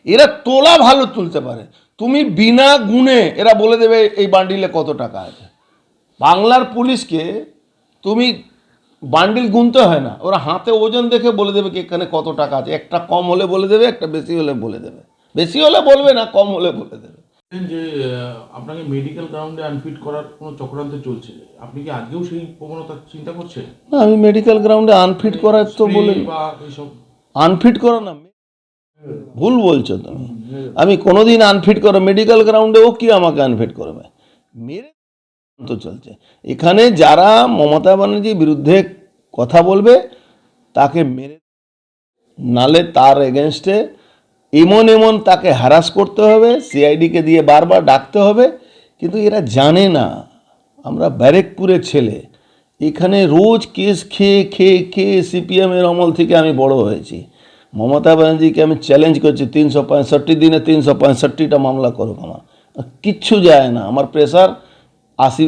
এরা তোলা ভালো তুলতে পারে, তুমি বিনা গুণে এরা বলে দেবে এই বান্ডিলে কত টাকা আছে। বাংলার পুলিশকে তুমি বান্ডিল গুনতে হয় না, ওরা হাতে ওজন দেখে বলে দেবে কি এখানে কত টাকা আছে। একটা কম হলে বলে দেবে, একটা বেশি হলে বলে দেবে, বেশি হলে বলবে না, কম হলে বলে দেবে। যে আপনাকে মেডিকেল গ্রাউন্ডে আনফিট করার কোনো চক্রান্ত চলছে, আপনি কি আজকেও সেই প্রবণতা চিন্তা করছেন? না, আমি মেডিকেল গ্রাউন্ডে আনফিট করার তো বলে, বা এইসব আনফিট করা না, ভুল বলছো তুমি। আমি কোনোদিন আনফিট করো মেডিকেল গ্রাউন্ডেও কি আমাকে আনফিট করবে? মেরে তো চলছে এখানে। যারা মমতা ব্যানার্জির বিরুদ্ধে কথা বলবে তাকে মেরে, নালে তার এগেনস্টে এমন তাকে হ্যারাস করতে হবে, সিআইডিকে দিয়ে বারবার ডাকতে হবে। কিন্তু এরা জানে না আমরা ব্যারেকপুরের ছেলে, এখানে রোজ কেস খেয়ে খেয়ে খেয়ে সিপিএমের আমল থেকে আমি বড় হয়েছি। মমতা ব্যানার্জিকে আমি চ্যালেঞ্জ করছি 365 দিনে 365টা মামলা করুক, আমার কিচ্ছু যায় না। আমার প্রেশার 80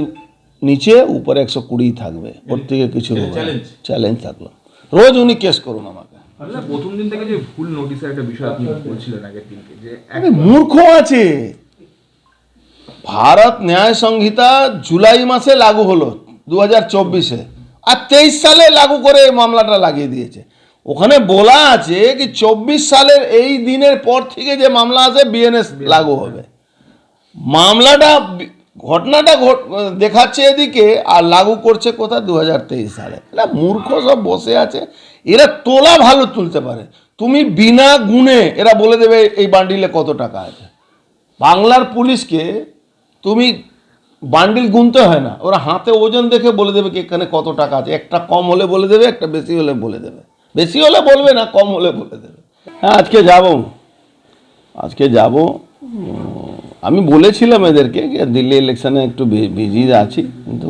নিচে, উপরে 120 থাকবে, ওর থেকে কিছু চ্যালেঞ্জ থাকলো। রোজ উনি কেস করুন আমাকে। প্রথম দিন থেকে যে ভুল নোটিশের একটা বিষয় আপনি বলছিলেন আগের দিনকে, যে মূর্খ আছে। ভারত ন্যায় সংহিতা জুলাই মাসে লাগু হলো 2024-এ, আর 23 সালে লাগু করে মামলাটা লাগিয়ে দিয়েছে। ওখানে বলা আছে কি 24 সালের এই দিনের পর থেকে যে মামলা আছে বিএনএস লাগু হবে। মামলাটা ঘটনাটা দেখাচ্ছে এদিকে, আর লাগু করছে কোথা 2023 সালে। এরা মূর্খ সব বসে আছে। এরা তোলা ভালো তুলতে পারে, তুমি বিনা গুণে এরা বলে দেবে এই বান্ডিলে কত টাকা আছে। বাংলার পুলিশকে তুমি বান্ডিল গুনতে হয় না, ওরা হাতে ওজন দেখে বলে দেবে কি এখানে কত টাকা আছে। একটা কম হলে বলে দেবে, একটা বেশি হলে বলে দেবে, বেশি হলে বলবে না, কম হলে বলে দেবে। হ্যাঁ, আজকে যাব। আমি বলেছিলাম এদেরকে দিল্লি ইলেকশনে একটু বিজি আছি, কিন্তু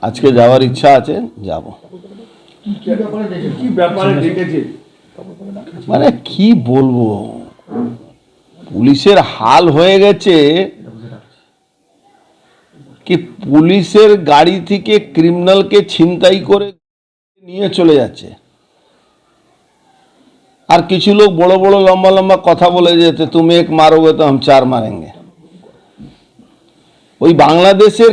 আজকে যাওয়ার ইচ্ছা আছে, যাব। মানে কি বলবো, পুলিশের হাল হয়ে গেছে কি পুলিশের গাড়ি থেকে ক্রিমিনালকে ছিনতাই করে নিয়ে চলে যাচ্ছে, আর কিছু লোক বড় বড় লম্বা লম্বা কথা বলে যেতে তুমি এক মারোগে তো হাম 4 মারেঙ্গে। ওই বাংলাদেশের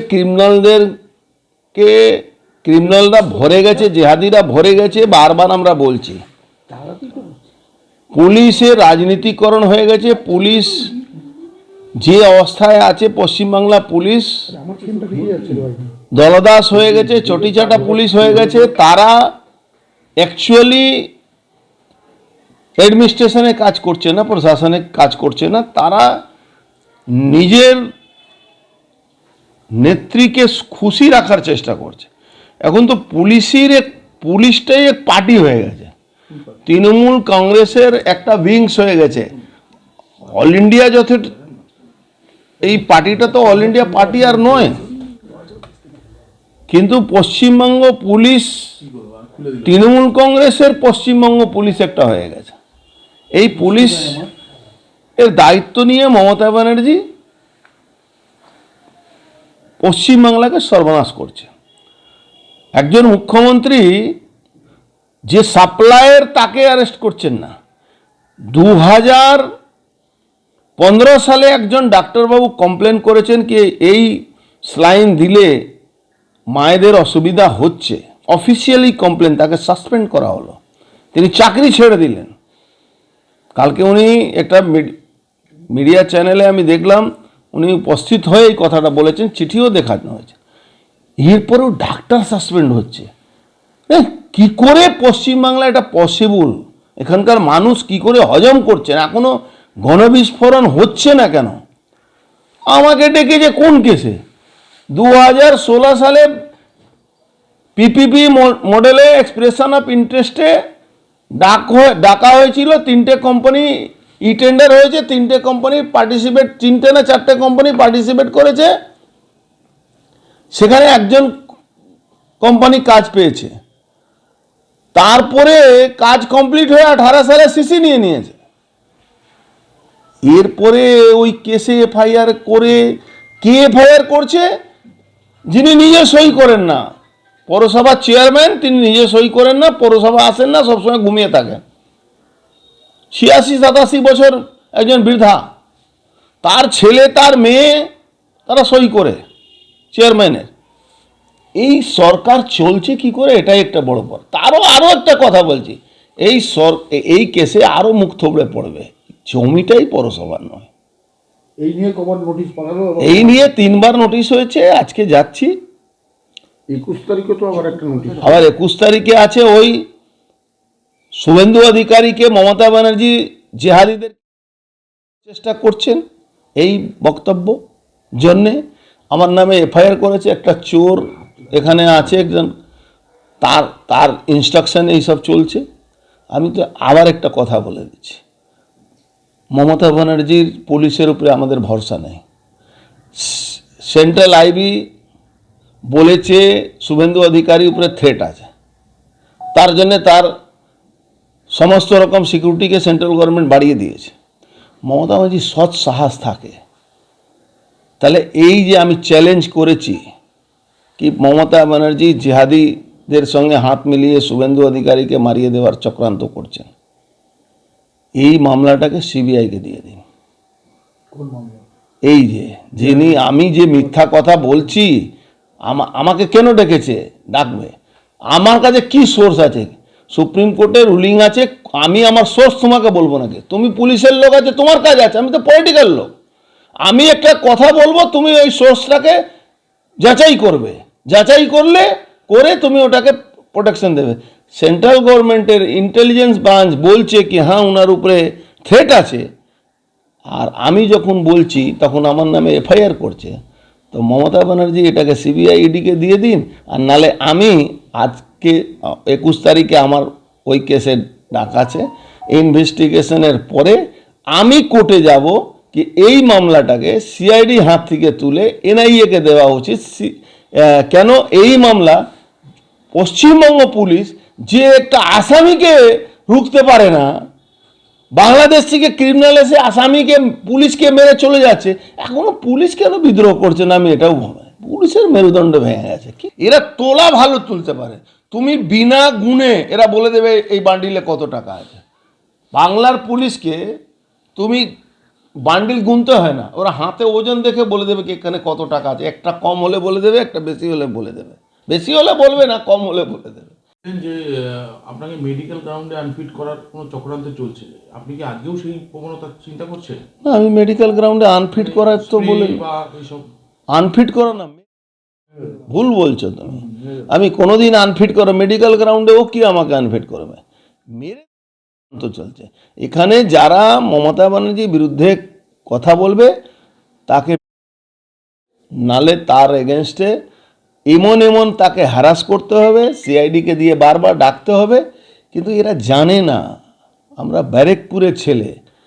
ক্রিমিনালরা ভরে গেছে, জেহাদিরা ভরে গেছে। বারবার আমরা বলছি পুলিশের রাজনীতিকরণ হয়ে গেছে। পুলিশ যে অবস্থায় আছে, পশ্চিমবাংলা পুলিশ দলদাস হয়ে গেছে, চটিচাটা পুলিশ হয়ে গেছে। তারা অ্যাকচুয়ালি অ্যাডমিনিস্ট্রেশনে কাজ করছে না, প্রশাসনে কাজ করছে না। তারা নিজের নেত্রীকে খুশি রাখার চেষ্টা করছে। এখন তো পুলিশটাই এক পার্টি হয়ে গেছে, তৃণমূল কংগ্রেসের একটা উইংস হয়ে গেছে। অল ইন্ডিয়া এই পার্টিটা তো অল ইন্ডিয়া পার্টি আর নয়, কিন্তু পশ্চিমবঙ্গ পুলিশ তৃণমূল কংগ্রেসের পশ্চিমবঙ্গ পুলিশ একটা হয়ে গেছে। এই পুলিশ এর দায়িত্ব নিয়ে মমতা ব্যানার্জি পশ্চিমবাংলাকে সর্বনাশ করছে। একজন মুখ্যমন্ত্রী যে সাপ্লায়ার, তাকে অ্যারেস্ট করছেন না। 2015 সালে একজন ডাক্তারবাবু কমপ্লেন করেছেন কি এই স্লাইন দিলে মায়েদের অসুবিধা হচ্ছে, অফিসিয়ালি কমপ্লেন, তাকে সাসপেন্ড করা হলো, তিনি চাকরি ছেড়ে দিলেন। কালকে উনি একটা মিডিয়া চ্যানেলে আমি দেখলাম উনি উপস্থিত হয়ে এই কথাটা বলেছেন, চিঠিও দেখানো হয়েছে। এরপরেও ডাক্তার সাসপেন্ড হচ্ছে। কি করে পশ্চিমবাংলা এটা পসিবল? এখানকার মানুষ কি করে হজম করছেন? এখনো গণবিস্ফোরণ হচ্ছে না কেন? আমাকে ডেকেছে কোন কেসে? 2016 সালে পিপিপি মডেলে এক্সপ্রেশন অফ ইন্টারেস্টে ডাকা হয়েছিল। 3টে কোম্পানি ই টেন্ডার হয়েছে, 3টে কোম্পানি পার্টিসিপেট, 3টে না 4টে কোম্পানি পার্টিসিপেট করেছে। সেখানে একজন কোম্পানি কাজ পেয়েছে, তারপরে কাজ কমপ্লিট হয়ে 18 সালে সিসি নিয়ে নিয়েছে। এরপরে ওই কেসে এফআইআর করে, কে এফআইআর করছে? যিনি নিজে সই করেন না, পৌরসভার চেয়ারম্যান, তিনি নিজে সই করেন না, পৌরসভা আসেন না, সবসময় ঘুমিয়ে থাকেন। 86-87 বছর একজন বৃদ্ধা, তার ছেলে তার মেয়ে তারা সই করে চেয়ারম্যানের। এই সরকার চলছে কি করে, এটাই একটা বড় পর। আরও একটা কথা বলছি, এই কেসে আরও মুখ থবড়ে পড়বে, জমিটাই পৌরসভার নয়। এই নিয়ে কবার নোটিশ পাঠালো? এই নিয়ে 3বার নোটিশ হয়েছে, আজকে যাচ্ছি। 21 তারিখে তো আবার একটা নোটিশ। আবার 21 তারিখে আছে। ওই শুভেন্দু অধিকারীকে মমতা ব্যানার্জি জেহাদিদের চেষ্টা করছেন এই বক্তব্য জন্যে আমার নামে এফআইআর করেছে। একটা চোর এখানে আছে একজন, তার ইনস্ট্রাকশন এইসব চলছে। আমি তো আবার একটা কথা বলে দিচ্ছি, মমতা ব্যানার্জির পুলিশের উপরে আমাদের ভরসা নেই। সেন্ট্রাল আইবি বলেছে শুভেন্দু অধিকারীর উপরে থ্রেট আছে, তার জন্য তার সমস্ত রকম সিকিউরিটিকে সেন্ট্রাল গভর্নমেন্ট বাড়িয়ে দিয়েছে। মমতা ব্যানার্জি সৎ সাহস থাকে, তাহলে এই যে আমি চ্যালেঞ্জ করেছি কি মমতা ব্যানার্জি জিহাদিদের সঙ্গে হাত মিলিয়ে শুভেন্দু অধিকারীকে মারিয়ে দেওয়ার চক্রান্ত করছেন, এই মামলাটাকে সিবিআইকে দিয়ে দিন। কোন মামলা? এই যে যিনি, আমি যে মিথ্যা কথা বলছি, আমাকে কেন ডেকেছে, ডাকবে, আমার কাছে কি সোর্স আছে, সুপ্রিম কোর্টের রুলিং আছে, আমি আমার সোর্স তোমাকে বলবো নাকি? তুমি পুলিশের লোক আছে, তোমার কাজ আছে, আমি তো পলিটিক্যাল লোক। আমি একটা কথা বলবো, তুমি ওই সোর্সটাকে যাচাই করবে, যাচাই করে তুমি ওটাকে প্রোটেকশন দেবে। সেন্ট্রাল গভর্নমেন্টের ইন্টেলিজেন্স ব্রাঞ্চ বলছে কি হ্যাঁ ওনার উপরে থ্রেট আছে, আর আমি যখন বলছি তখন আমার নামে এফআইআর করছে। তো মমতা ব্যানার্জি এটাকে সিবিআই ইডিকে দিয়ে দিন, আর নালে আমি আজকে 21 তারিখে আমার ওই কেসের ডাক আছে, ইনভেস্টিগেশনের পরে আমি কোর্টে যাব কি এই মামলাটাকে সিআইডি হাত থেকে তুলে এনআইএকে দেওয়া উচিত। কেন এই মামলা পশ্চিমবঙ্গ পুলিশ যে একটা আসামিকে রুখতে পারে না, বাংলাদেশ থেকে ক্রিমিনাল এসে আসামিকে পুলিশকে মেরে চলে যাচ্ছে, এখনো পুলিশ কেন বিদ্রোহ করছে না আমি এটাও ভাবি। পুলিশের মেরুদণ্ড ভেঙে গেছে। কি এরা তোলা ভালো তুলতে পারে, তুমি বিনা গুণে এরা বলে দেবে এই বান্ডিলে কত টাকা আছে। বাংলার পুলিশকে তুমি বান্ডিল গুনতে হয় না, ওরা হাতে ওজন দেখে বলে দেবে কি এখানে কত টাকা আছে। একটা কম হলে বলে দেবে, একটা বেশি হলে বলে দেবে, বেশি হলে বলবে না, কম হলে বলে দেবে। যে আপনাকে মেডিকেল গ্রাউন্ডে আনফিট করার কোনো চক্রান্ত চলছে, আপনি কি আজকেও সেই প্রবণতা চিন্তা করছেন? না, আমি মেডিকেল গ্রাউন্ডে আনফিট করার তো বলে, বা এইসব আনফিট করা না, ভুল বলছো তুমি। আমি কোনোদিন আনফিট করো মেডিকেল গ্রাউন্ডেও কি আমাকে আনফিট করবে? মেরে তো চলছে এখানে। যারা মমতা ব্যানার্জির বিরুদ্ধে কথা বলবে তাকে, নালে তার এগেনস্টে এমন তাকে হ্যারাস করতে হবে, সিআইডিকে দিয়ে বারবার ডাকতে হবে। কিন্তু এরা জানে না আমরা ব্যারেকপুরের ছেলে,